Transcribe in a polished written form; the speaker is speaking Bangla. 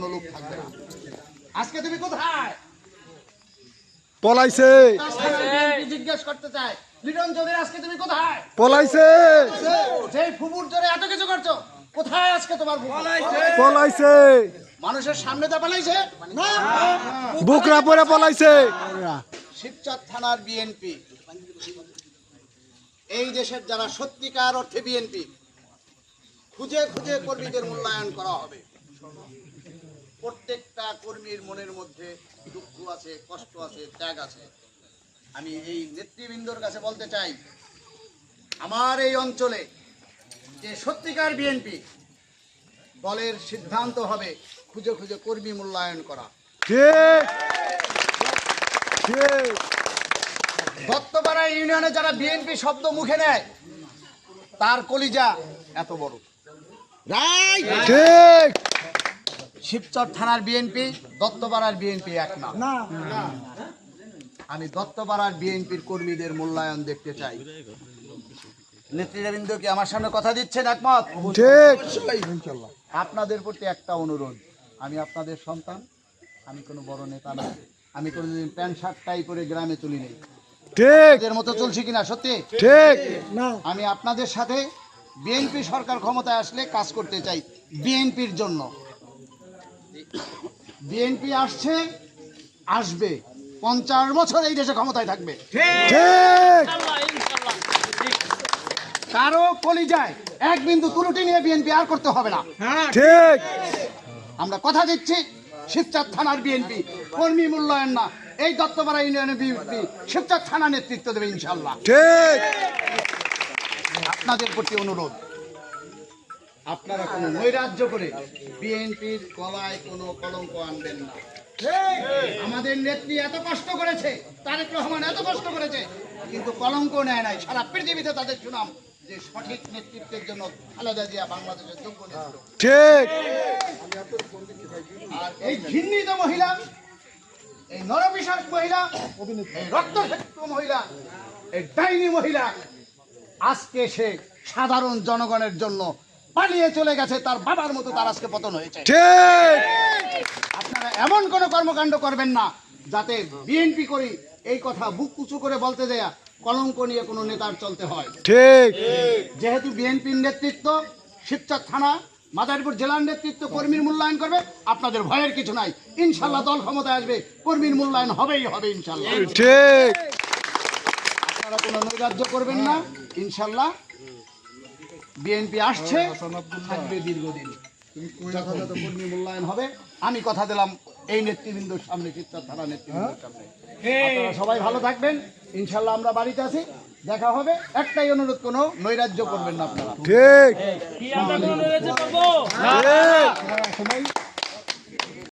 কোনো লোক থাকবে না। আজকে তুমি কোথায়? পলাইছে জিজ্ঞেস করতে চাই, লিটন চৌধুরী আজকে তুমি কোথায়? পলাইছে সেই ফুবুর জোরে এত কিছু করছো, কোথায় আজকে তোমার ফুফু? পলাইছে মানুষের সামনে তো পালাইছে না, বুকরা পরে পলাইছে। শিবচর থানার বিএনপি, এই দেশের যারা সত্যিকার অর্থে বিএনপি, খুঁজে খুঁজে কর্মীদের মূল্যায়ন করা হবে। প্রত্যেকটা কর্মীর মনের মধ্যে দুঃখ আছে, কষ্ট আছে, ত্যাগ আছে। আমি এই নেতৃবৃন্দর কাছে বলতে চাই, আমার এই অঞ্চলে যে সত্যিকার বিএনপি, দলের সিদ্ধান্ত হবে খুঁজে খুঁজে কর্মী মূল্যায়ন করা। ঠিক ঠিক দত্তপাড়া ইউনিয়নে যারা বিএনপি শব্দ মুখে নেয়, তার কলিজা এত বড়। ঠিক শিবচর থানার বিএনপি দত্তপাড়ার বিএনপি এক না। আমি দত্তপাড়ার বিএনপির কর্মীদের মূল্যায়ন দেখতে চাই। নেতৃবৃন্দ কি আমার সামনে কথা দিচ্ছেন একমত? ঠিক আপনাদের প্রতি একটা অনুরোধ, আমি আপনাদের সন্তান, আমি কোনো বড় নেতা না, আমি কোনোদিন প্যান্ট শার্ট টাই করে গ্রামে চলি নেই। ঠিক এদের মতো চলছি কিনা সত্যি? ঠিক আমি আপনাদের সাথে বিএনপি সরকার ক্ষমতায় আসলে কাজ করতে চাই বিএনপির জন্য। বিএনপি আসছে, আসবে, 50 বছর এই দেশে ক্ষমতায় থাকবে। ঠিক কারো কলিজায় এক বিন্দু ত্রুটি নিয়ে বিএনপি আর করতে হবে না। ঠিক আমরা কথা দিচ্ছি, শিবচর থানার বিএনপি কর্মী মূল্যায়ন না, এই দত্তপাড়া ইউনিয়নের বিএনপি শিবচর থানা নেতৃত্ব দেবে ইনশাল্লাহ। ঠিক আপনাদের প্রতি অনুরোধ, আপনারা কোনো নৈরাজ্য করে বিএনপির গলায় কোনো কলঙ্ক আনবেন না। আমাদের নেত্রী এত কষ্ট করেছে, তারেক রহমান এত কষ্ট করেছে, কিন্তু কলঙ্ক নেয় নাই। সারা পৃথিবীতে তাদের সুনাম যে সঠিক নেতৃত্বের জন্য খালেদা জিয়া বাংলাদেশের যোগ্য নেত্রী। ঠিক আর এই ঘৃণিত মহিলা, এই নরবিষাক মহিলা, এই রক্তক্ষেত্র মহিলা, এই ডাইনি মহিলা আজকে সে সাধারণ জনগণের জন্য পালিয়ে চলে গেছে। তার বাবার মতো তার আজকে পতন হয়েছে। ঠিক আপনারা এমন কোনো কর্মকাণ্ড করবেন না যাতে বিএনপি করি এই কথা বুক উঁচু করে বলতে দেয়া কলঙ্ক নিয়ে কোনো নেতার চলতে হয়। ঠিক যেহেতু বিএনপির নেতৃত্ব শিবচর থানা মাদারীপুর জেলার নেতৃত্ব কর্মীর মূল্যায়ন করবে, আপনাদের ভয়ের কিছু নাই। ইনশাল্লাহ দল ক্ষমতায় আসবে, কর্মীর মূল্যায়ন হবেই হবে ইনশাল্লাহ। ঠিক আপনারা কোনো নৈরাজ্য করবেন না। ইনশাল্লাহ বিএনপি আসছে, থাকবে দীর্ঘদিন, যথাযথ কর্মী মূল্যায়ন হবে। আমি কথা দিলাম এই নেতৃবৃন্দর সামনে, শিবচর থানা নেতৃবৃন্দর সামনে। আপনারা সবাই ভালো থাকবেন, ইনশাল্লাহ আমরা বাড়িতে আছি, দেখা হবে। একটাই অনুরোধ, কোনো নৈরাজ্য করবেন না আপনারা। ঠিক কি আমরা কোনো নৈরাজ্য করবো? ঠিক সবাই